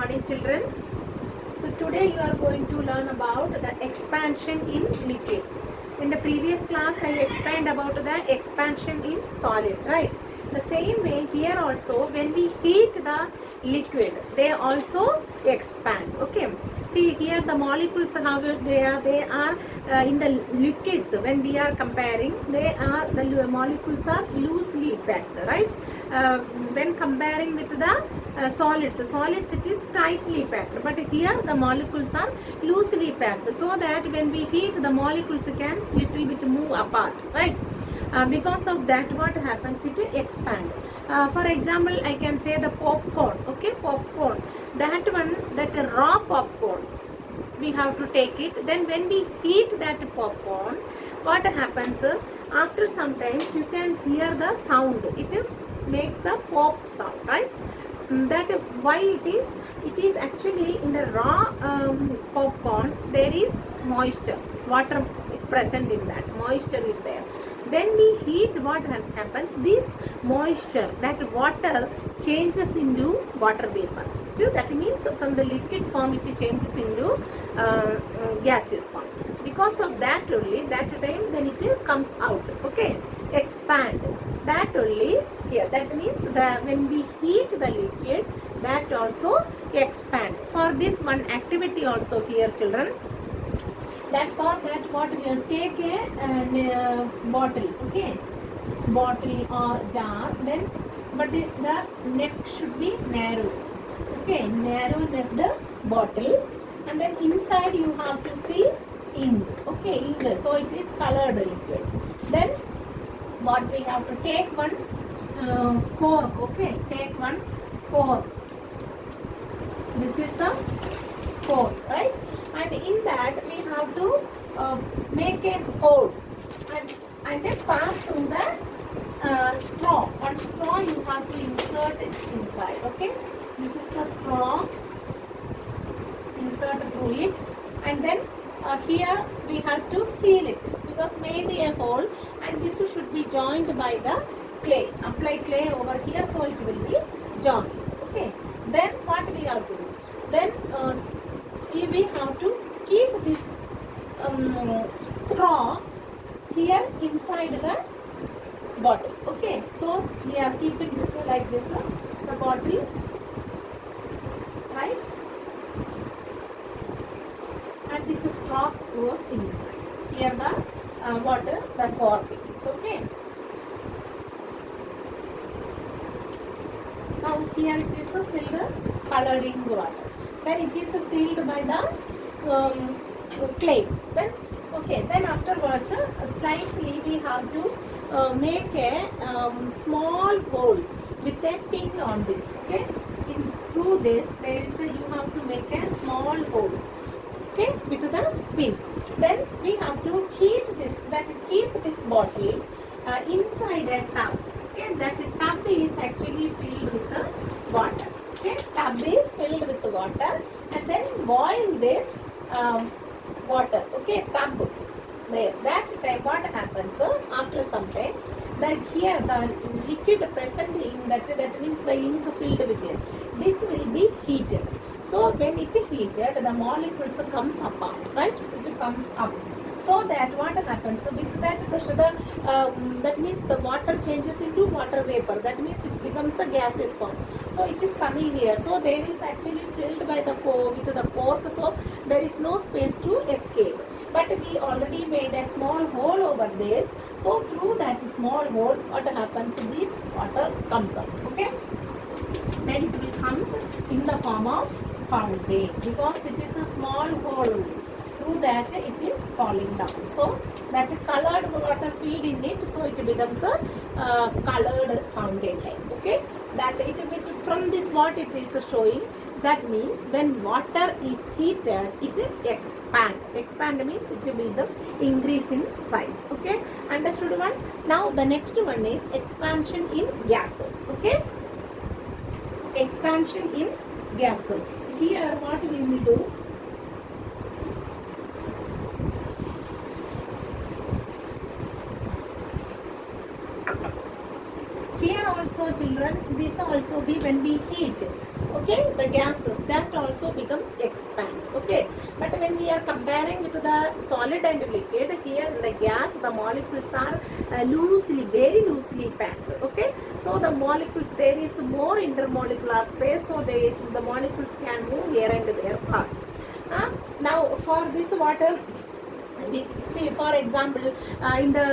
morning, children. So today you are going to learn about the expansion in liquid. In the previous class I explained about the expansion in solid, right? The same way here also, when we heat the liquid, they also expand. Okay. See here the molecules, how they are in the liquids. When we are comparing, the molecules are loosely packed, right? When comparing with the solids it is tightly packed, but here the molecules are loosely packed, so that when we heat, the molecules can little bit move apart, right? Because of that, what happens, it expand. For example, I can say the popcorn. Okay, popcorn, that raw popcorn, we have to take it. Then when we heat that popcorn, what happens, after sometimes you can hear the sound, it makes the pop sound, right? That why it is actually in the raw popcorn, there is moisture, water is present in that, moisture is there. When we heat, what happens, this moisture, that water changes into water vapor. So that means from the liquid form it changes into gaseous form. Because of that only, that time then it comes out. Okay, expand, that only here. That means when we heat the liquid, that also expand. For this one activity also here, children, that for that what we will take a bottle, okay, bottle or jar, then but the neck should be narrow, okay, narrow necked bottle, and then inside you have to fill ink, okay, ink, so it is colored liquid. Then what we have to take one cork, okay, take one cork, this is the cork, right? And in that we have to make a hole and then pass through the straw. On straw you have to insert it inside, okay, this is the straw, insert through it, and then here we have to seal it, because made a hole, and this should be joined by the clay. Apply clay over here, so it will be joined, okay. Then what we have to do, then we have to keep this straw here inside the bottle, okay. So we are keeping this like this, the bottle, right, and this straw goes inside. Here the water, the cork it is, okay. Now here it is filled colored ink water. Then it is sealed by the clay. Then okay. Then afterwards, slightly we have to make a small hole with a pin on this. Okay. Through this, there is you have to make a small hole. Okay, with the pin. Then we have to keep this bottle inside a tub. Okay, that tub is actually filled with the water. Okay, tub is filled with water, and then boil this water. Okay, tub there. That time what happens, after some time, that here the liquid present in that means the ink filled with it, this will be heated. So when it is heated, the molecules comes apart, right? It comes up. So that what happens with that pressure, that means the water changes into water vapor. That means it becomes the gaseous form. So it is coming here. So there is actually filled by the with the cork. So there is no space to escape. But we already made a small hole over this. So through that small hole, what happens? This water comes up. Okay. Then it will comes in the form of fountain, because it is a small hole. Through that it is falling down. So that colored water filled in it, so it becomes a colored fountain like. Okay, that it from this what it is showing, that means when water is heated, it expand. Expand means it will become increase in size. Okay, understood one? Now the next one is expansion in gases. Okay, expansion in gases. Here what we will do, here also children, this also be when we heat, okay, the gases that also become expand, okay. But when we are comparing with the solid and liquid, here in the gas the molecules are loosely, very loosely packed, okay. So the molecules, there is more intermolecular space, so the molecules can move here and there fast. Now for this water, we see, for example, in the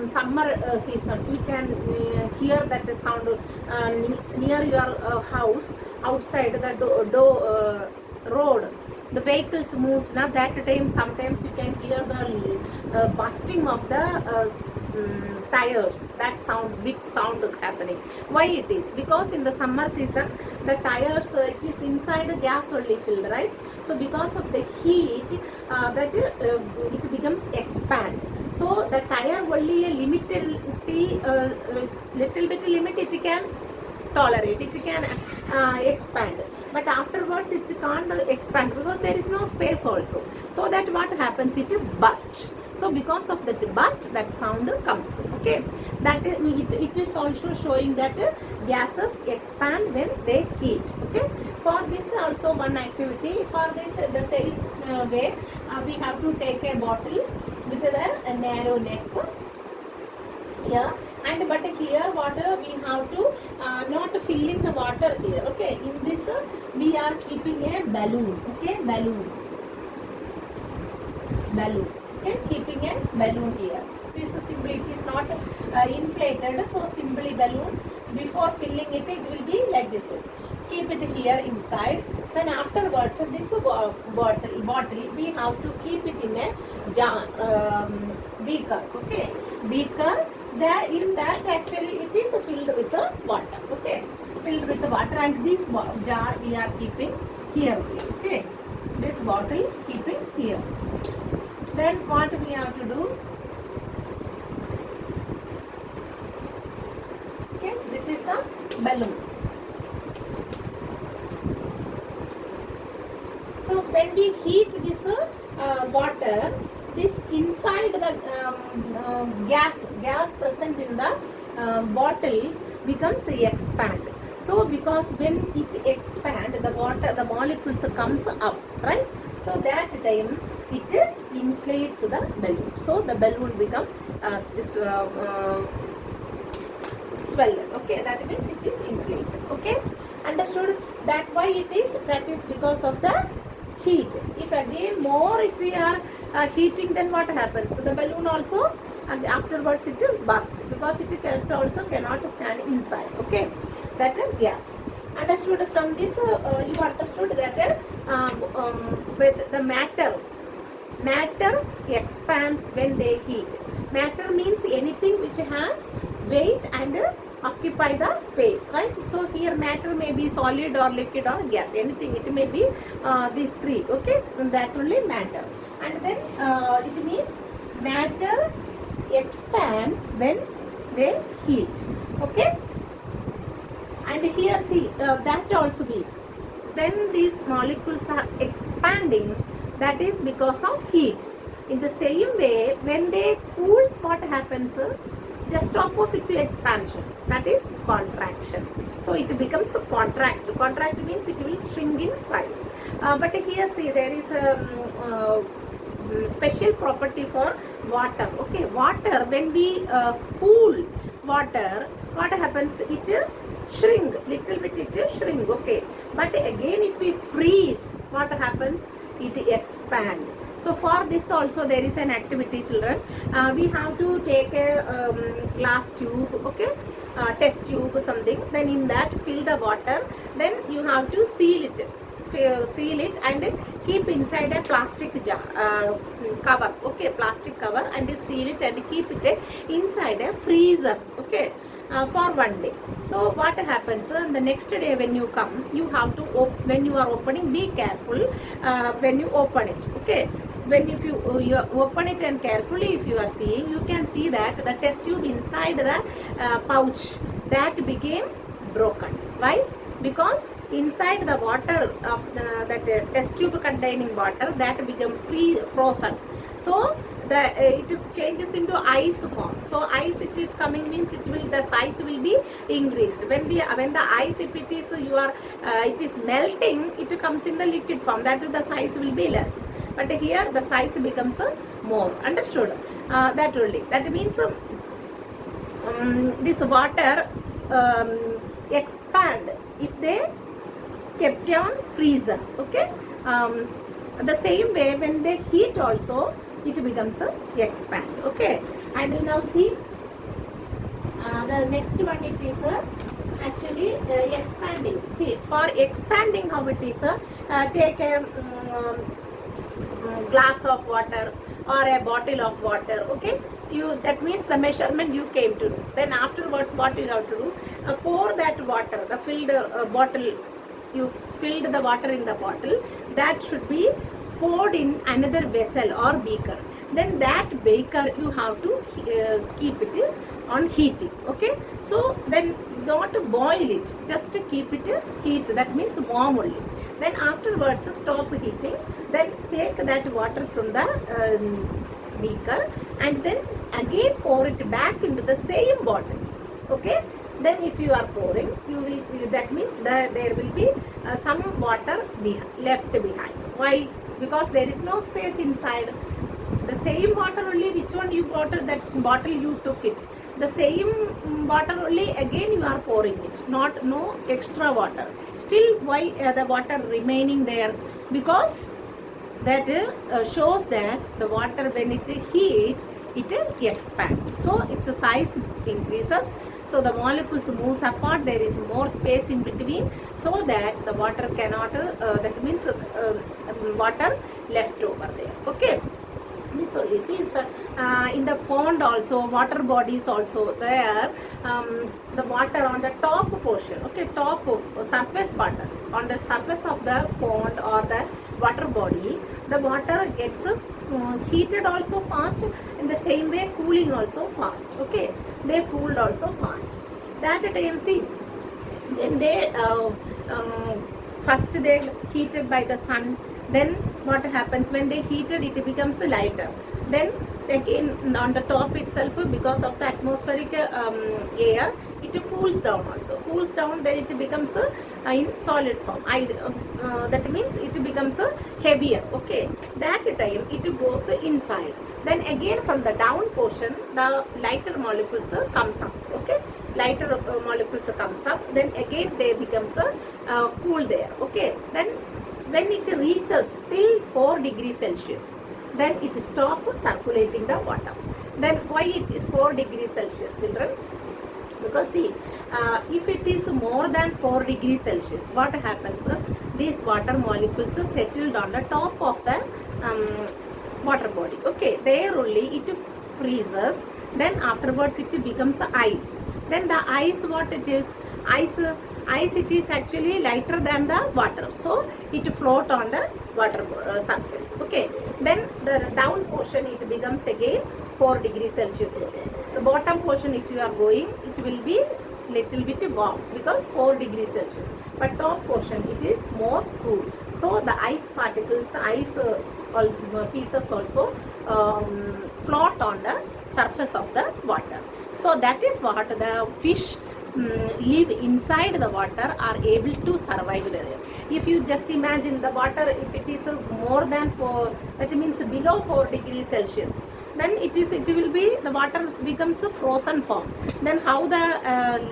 summer season, you can hear that sound near your house, outside the road, the vehicles moves. Now that time sometimes you can hear the busting of the tires, that sound, big sound happening. Why it is? Because in the summer season the tires, it is inside the gas only filled, right? So because of the heat, that it becomes expand. So the tire only a limited little bit limit it can tolerate, it can expand, but afterwards it can't expand because there is no space also. So that what happens, it bursts. So because of that burst, that sound comes, okay. That is, it is also showing that gases expand when they heat, okay. For this also one activity, for this the same way, we have to take a bottle with a narrow neck here, and but here water we have to not filling the water here, okay. In this we are keeping a balloon, okay, balloon, okay, keeping a balloon here. It is simply, it is not inflated, so simply balloon, before filling it, it will be like this. Keep it here inside. Then afterwards, this bottle we have to keep it in a jar, beaker, okay, beaker. There in that actually it is filled with water, okay, filled with the water, and this jar we are keeping here, okay, this bottle keeping here. Then what we have to do, okay, this is the balloon. So when we heat this water, this inside the gas present in the bottle becomes expand. So because when it expand, the water, the molecules comes up, right? So that time it inflates the balloon. So the balloon become swollen, okay. That means it is inflated, okay. Understood? That why it is, that is because of the heat. If again more, if we are heating, then what happens? The balloon also, and afterwards it will burst, because it also cannot stand inside, okay. That is gas. Understood? From this you understood that with the matter expands when they heat. Matter means anything which has weight and occupy the space, right? So here matter may be solid or liquid or gas, anything, it may be these three, okay. So that only matter. And then it means matter expands when they heat, okay. And here see, that also be, when these molecules are expanding, that is because of heat. In the same way, when they cools, what happens? Just opposite to expansion, that is contraction. So it becomes contract. Contract means it will shrink in size. But here see, there is a special property for water, okay. Water, when we cool water, what happens? It shrink, little bit it shrink, okay. But again if we freeze, what happens? It expand. So for this also there is an activity, children. We have to take a glass tube, okay, test tube something, then in that fill the water, then you have to seal it and keep inside a plastic jar cover, okay, plastic cover, and seal it and keep it inside a freezer, okay, for 1 day. So what happens, the next day when you come, you have to when you are opening, be careful when you open it, okay. When if you open it and carefully if you are seeing, you can see that the test tube inside the pouch, that became broken. Why? Because inside the water of that test tube containing water, that become frozen. So it changes into ice form. So ice it is coming means the size will be increased. When the ice, if it is it is melting, it comes in the liquid form, that the size will be less. But here the size becomes more. Understood? That only. That means this water expand if they kept on freezer. Okay. The same way when they heat also, it becomes expand. Okay. And now see the next one, it is actually expanding. See, for expanding, how it is, take a glass of water or a bottle of water. Okay, that means the measurement you came to do. Then afterwards what you have to do, pour that water, the filled bottle, you filled the water in the bottle, that should be poured in another vessel or beaker. Then that beaker you have to keep it on heating. Okay, so then not boil it, just to keep it heat, that means warm only. Then afterwards stop heating, then take that water from the beaker and then again pour it back into the same bottle. Okay, then if you are pouring, you will, that means there will be some water left behind. Why? Because there is no space inside. The same water only, which one you water, that bottle you took it, the same water only again you are pouring it, no extra water. Still why the water remaining there? Because that shows that the water when it heat, it expands. So its size increases. So the molecules moves apart. There is more space in between, so that the water cannot. That means water left over there. Okay. This only. See, in the pond also, water bodies also there, the water on the top portion, okay, top of surface water, on the surface of the pond or the water body, the water gets heated also fast, in the same way cooling also fast. Okay, they cooled also fast. That time, see, when they first they heated by the sun, then what happens when they heated, it becomes lighter. Then again on the top itself, because of the atmospheric air, it cools down also. Cools down, then it becomes in solid form. That means it becomes heavier. Okay, that time it goes inside. Then again from the down portion, the lighter molecules comes up. Okay, lighter molecules comes up. Then again they becomes cool there. Okay, then when it reaches till 4 degrees Celsius, then it stops circulating the water. Then why it is 4 degrees Celsius, children? Because see, if it is more than 4 degrees Celsius, what happens? These water molecules are settled on the top of the water body. Okay, there only it freezes. Then afterwards it becomes ice. Then the ice, what it is? Ice it is actually lighter than the water, so it float on the water surface. Okay, then the down portion, it becomes again 4 degrees Celsius. The bottom portion, if you are going, it will be little bit warm because 4 degrees Celsius, but top portion it is more cool. So the ice particles, ice pieces also float on the surface of the water. So that is what the fish live inside the water are able to survive there. If you just imagine the water, if it is more than 4, that means below 4 degrees Celsius, then it will be, the water becomes a frozen form. Then how the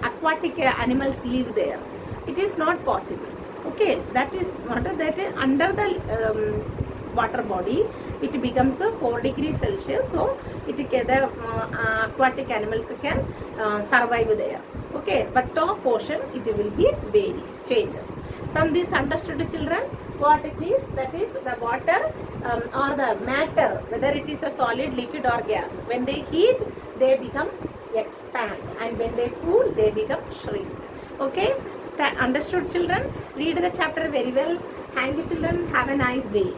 aquatic animals live there? It is not possible. Okay, that is what that under the water body, it becomes 4 degrees Celsius, so the aquatic animals can survive there. Okay, but top portion it will be varies, changes. From this understood, children, what it is, that is the water or the matter, whether it is a solid, liquid or gas, when they heat they become expand, and when they cool they become shrink. Okay, understood, children? Read the chapter very well. Thank you, children. Have a nice day.